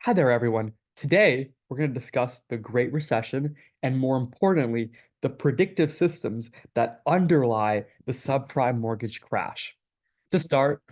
Hi there, everyone. Today, we're going to discuss the Great Recession and, more importantly, the predictive systems that underlie the subprime mortgage crash. To start,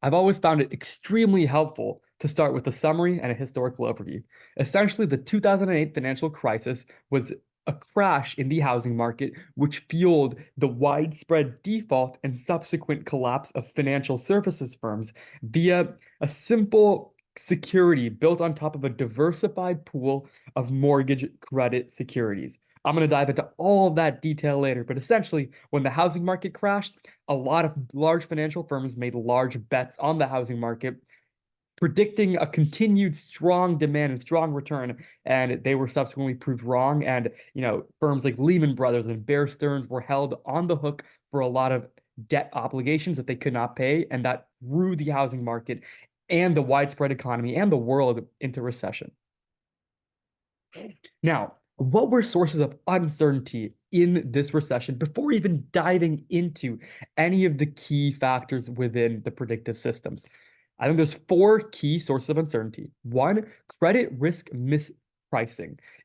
I've always found it extremely helpful to start with a summary and a historical overview. Essentially, the 2008 financial crisis was a crash in the housing market, which fueled the widespread default and subsequent collapse of financial services firms via a simple security built on top of a diversified pool of mortgage credit securities. I'm going to dive into all of that detail later, but essentially, when the housing market crashed, a lot of large financial firms made large bets on the housing market, predicting a continued strong demand and strong return, and they were subsequently proved wrong. And firms like Lehman Brothers and Bear Stearns were held on the hook for a lot of debt obligations that they could not pay, and that threw the housing market and the widespread economy and the world into recession. Now, what were sources of uncertainty in this recession before even diving into any of the key factors within the predictive systems? I think there's four key sources of uncertainty. One, credit risk mispricing.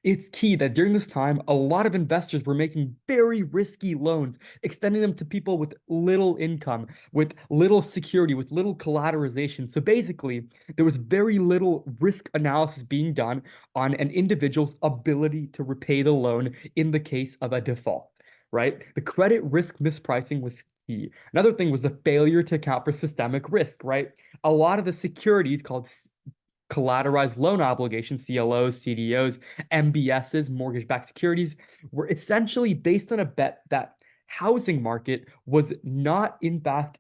It's key that during this time, a lot of investors were making very risky loans, extending them to people with little income, with little security, with little collateralization. So basically, there was very little risk analysis being done on an individual's ability to repay the loan in the case of a default, right? The credit risk mispricing was key. Another thing was the failure to account for systemic risk, right? A lot of the securities called collateralized loan obligations, CLOs, CDOs, MBSs, mortgage-backed securities, were essentially based on a bet that housing market was not, in fact,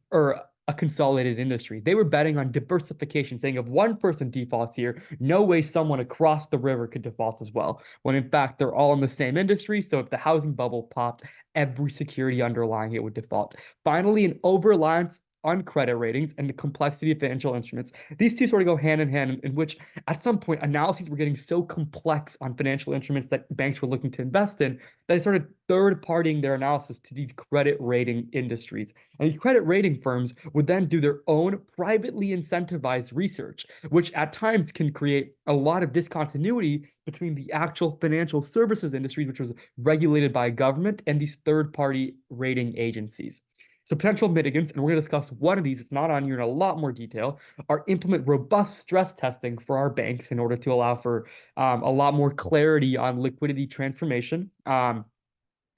or a consolidated industry. They were betting on diversification, saying if one person defaults here, no way someone across the river could default as well. When in fact, they're all in the same industry. So if the housing bubble popped, every security underlying it would default. Finally, an over-reliance on credit ratings and the complexity of financial instruments. These two sort of go hand in hand, in which at some point analyses were getting so complex on financial instruments that banks were looking to invest in that they started third-partying their analysis to these credit rating industries. And these credit rating firms would then do their own privately incentivized research, which at times can create a lot of discontinuity between the actual financial services industry, which was regulated by government, and these third-party rating agencies. So potential mitigants, and we're going to discuss one of these, it's not on here in a lot more detail, are implement robust stress testing for our banks in order to allow for a lot more clarity on liquidity transformation.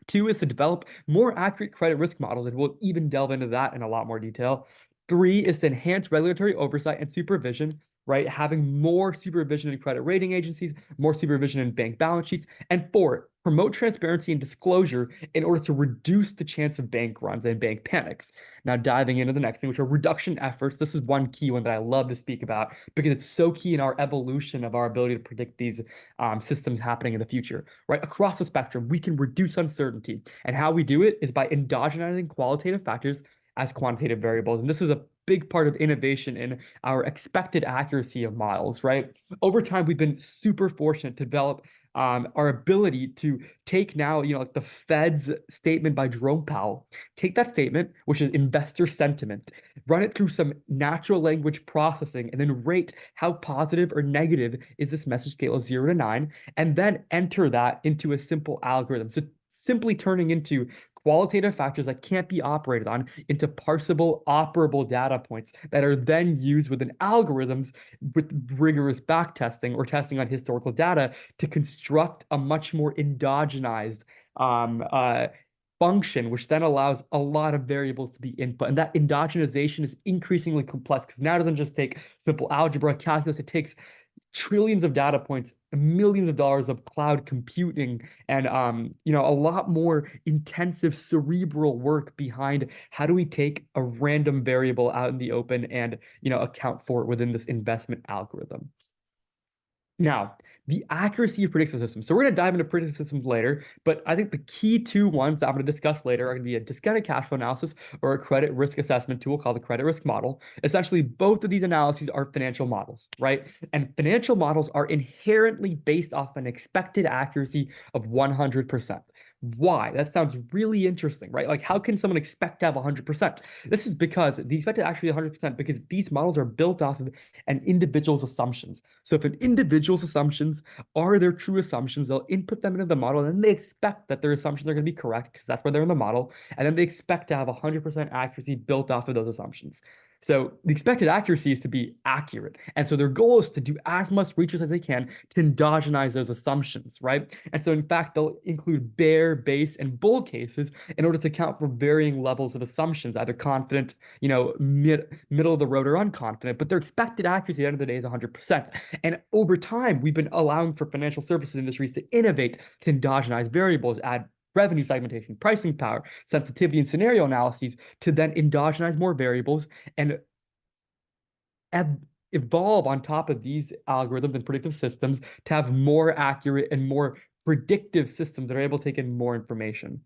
Two is to develop more accurate credit risk models, and we'll even delve into that in a lot more detail. Three is to enhance regulatory oversight and supervision, right? Having more supervision in credit rating agencies, more supervision in bank balance sheets. And four, promote transparency and disclosure in order to reduce the chance of bank runs and bank panics. Now, diving into the next thing, which are reduction efforts. This is one key one that I love to speak about because it's so key in our evolution of our ability to predict these systems happening in the future, right? Across the spectrum, we can reduce uncertainty. And how we do it is by endogenizing qualitative factors as quantitative variables. And this is a big part of innovation in our expected accuracy of models, right? Over time, we've been super fortunate to develop our ability to take now, like the Fed's statement by Jerome Powell, take that statement, which is investor sentiment, run it through some natural language processing, and then rate how positive or negative is this message scale of 0 to 9, and then enter that into a simple algorithm. So simply turning into qualitative factors that can't be operated on into parsable, operable data points that are then used within algorithms with rigorous back testing or testing on historical data to construct a much more endogenized function, which then allows a lot of variables to be input. And that endogenization is increasingly complex because now it doesn't just take simple algebra, calculus, it takes trillions of data points, millions of dollars of cloud computing, and a lot more intensive cerebral work behind how do we take a random variable out in the open and account for it within this investment algorithm. Now, the accuracy of predictive systems. So we're going to dive into predictive systems later, but I think the key two ones that I'm going to discuss later are going to be a discounted cash flow analysis or a credit risk assessment tool called the credit risk model. Essentially, both of these analyses are financial models, right? And financial models are inherently based off an expected accuracy of 100%. Why? That sounds really interesting, right? Like, how can someone expect to have 100%? This is because they expect to actually 100% because these models are built off of an individual's assumptions. So if an individual's assumptions are their true assumptions, they'll input them into the model, and then they expect that their assumptions are going to be correct because that's where they're in the model. And then they expect to have 100% accuracy built off of those assumptions. So the expected accuracy is to be accurate. And so their goal is to do as much research as they can to endogenize those assumptions, right? And so in fact, they'll include bear, base, and bull cases in order to account for varying levels of assumptions, either confident, middle of the road or unconfident, but their expected accuracy at the end of the day is 100%. And over time, we've been allowing for financial services industries to innovate, to endogenize variables, add revenue segmentation, pricing power, sensitivity, and scenario analyses to then endogenize more variables and evolve on top of these algorithms and predictive systems to have more accurate and more predictive systems that are able to take in more information.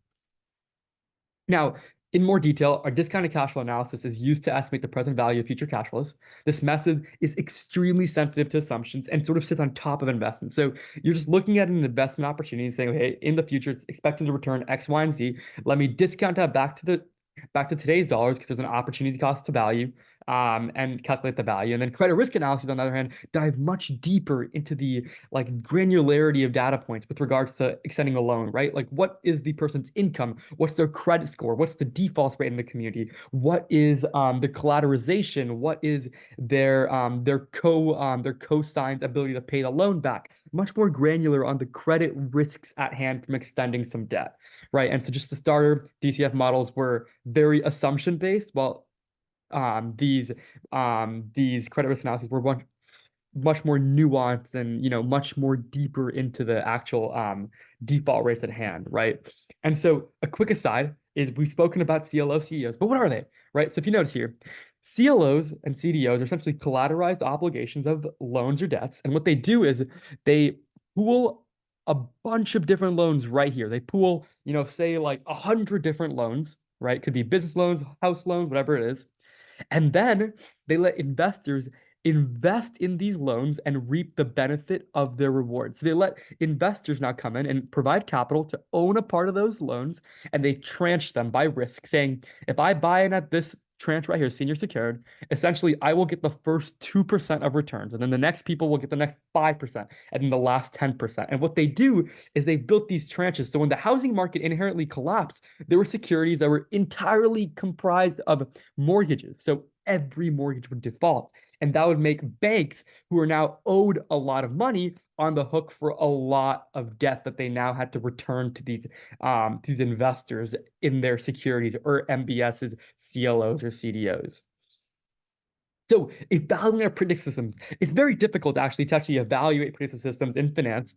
Now, in more detail, our discounted cash flow analysis is used to estimate the present value of future cash flows. This method is extremely sensitive to assumptions and sort of sits on top of investments. So you're just looking at an investment opportunity and saying, hey, in the future, it's expected to return X, Y, and Z. Let me discount that back to today's dollars because there's an opportunity cost to value, and calculate the value. And then credit risk analysis, on the other hand, dive much deeper into the like granularity of data points with regards to extending a loan, right? Like, what is the person's income? What's their credit score? What's the default rate in the community? What is the collateralization? What is their co-sign's ability to pay the loan back? Much more granular on the credit risks at hand from extending some debt, right? And so just the starter DCF models were very assumption based, while these credit risk analyses were much more nuanced and much more deeper into the actual default rates at hand, right? And so a quick aside is we've spoken about CLO CDOs, but what are they, right? So if you notice here, CLOs and CDOs are essentially collateralized obligations of loans or debts, and what they do is they pool a bunch of different loans right here. They pool, say like 100 different loans, right? Could be business loans, house loans, whatever it is. And then they let investors invest in these loans and reap the benefit of their rewards. So they let investors now come in and provide capital to own a part of those loans, and they tranche them by risk, saying, if I buy in at this tranche right here, senior secured, essentially I will get the first 2% of returns, and then the next people will get the next 5%, and then the last 10%. And what they do is they built these tranches. So when the housing market inherently collapsed, there were securities that were entirely comprised of mortgages. So every mortgage would default. And that would make banks who are now owed a lot of money on the hook for a lot of debt that they now had to return to these investors in their securities or MBSs, CLOs, or CDOs. So evaluating our predictive systems, it's very difficult to actually evaluate predictive systems in finance,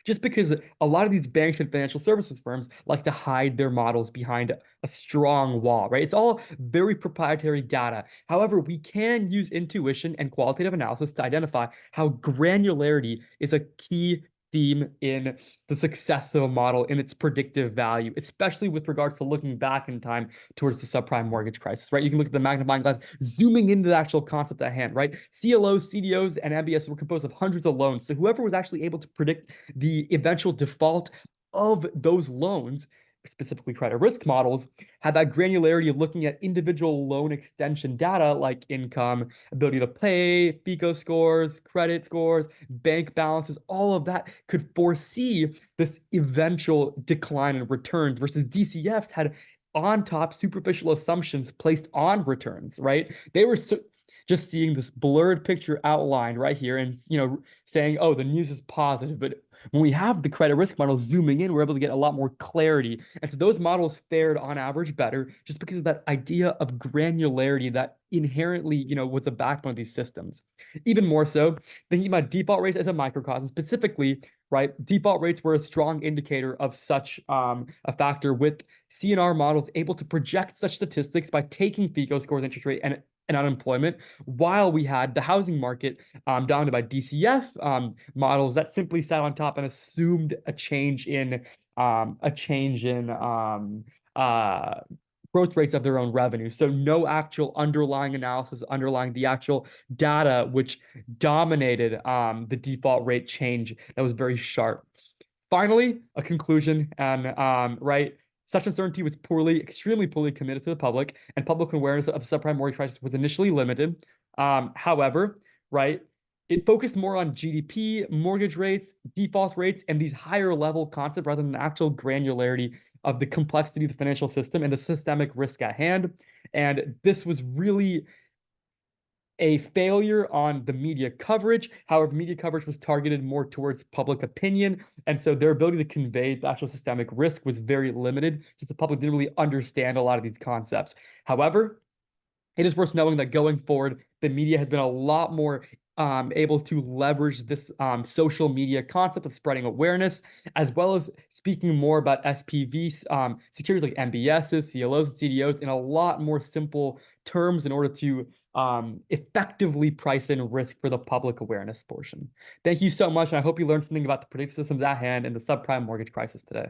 just because a lot of these banks and financial services firms like to hide their models behind a strong wall, right? It's all very proprietary data. However, we can use intuition and qualitative analysis to identify how granularity is a key theme in the success of a model in its predictive value, especially with regards to looking back in time towards the subprime mortgage crisis, right? You can look at the magnifying glass, zooming into the actual concept at hand, right? CLOs, CDOs, and MBS were composed of hundreds of loans. So whoever was actually able to predict the eventual default of those loans, specifically credit risk models, had that granularity of looking at individual loan extension data like income, ability to pay, FICO scores, credit scores, bank balances, all of that could foresee this eventual decline in returns versus DCFs had on top superficial assumptions placed on returns, right? They were just seeing this blurred picture outlined right here and saying, oh, the news is positive, but when we have the credit risk model zooming in, we're able to get a lot more clarity. And so those models fared on average better just because of that idea of granularity that inherently, was the backbone of these systems. Even more so, thinking about default rates as a microcosm, specifically, right? Default rates were a strong indicator of such a factor, with CNR models able to project such statistics by taking FICO scores, interest rate, and unemployment, while we had the housing market dominated by DCF models that simply sat on top and assumed a change in growth rates of their own revenue. So no actual underlying analysis underlying the actual data, which dominated the default rate change that was very sharp. Finally, a conclusion, and right, such uncertainty was extremely poorly committed to the public, and public awareness of the subprime mortgage crisis was initially limited. However, right, it focused more on GDP, mortgage rates, default rates, and these higher level concepts rather than the actual granularity of the complexity of the financial system and the systemic risk at hand. And this was really a failure on the media coverage. However, media coverage was targeted more towards public opinion. And so their ability to convey the actual systemic risk was very limited since the public didn't really understand a lot of these concepts. However, it is worth knowing that going forward, the media has been a lot more able to leverage this social media concept of spreading awareness, as well as speaking more about SPVs, securities like MBSs, CLOs, and CDOs in a lot more simple terms in order to effectively price in risk for the public awareness portion. Thank you so much, and I hope you learned something about the predictive systems at hand and the subprime mortgage crisis today.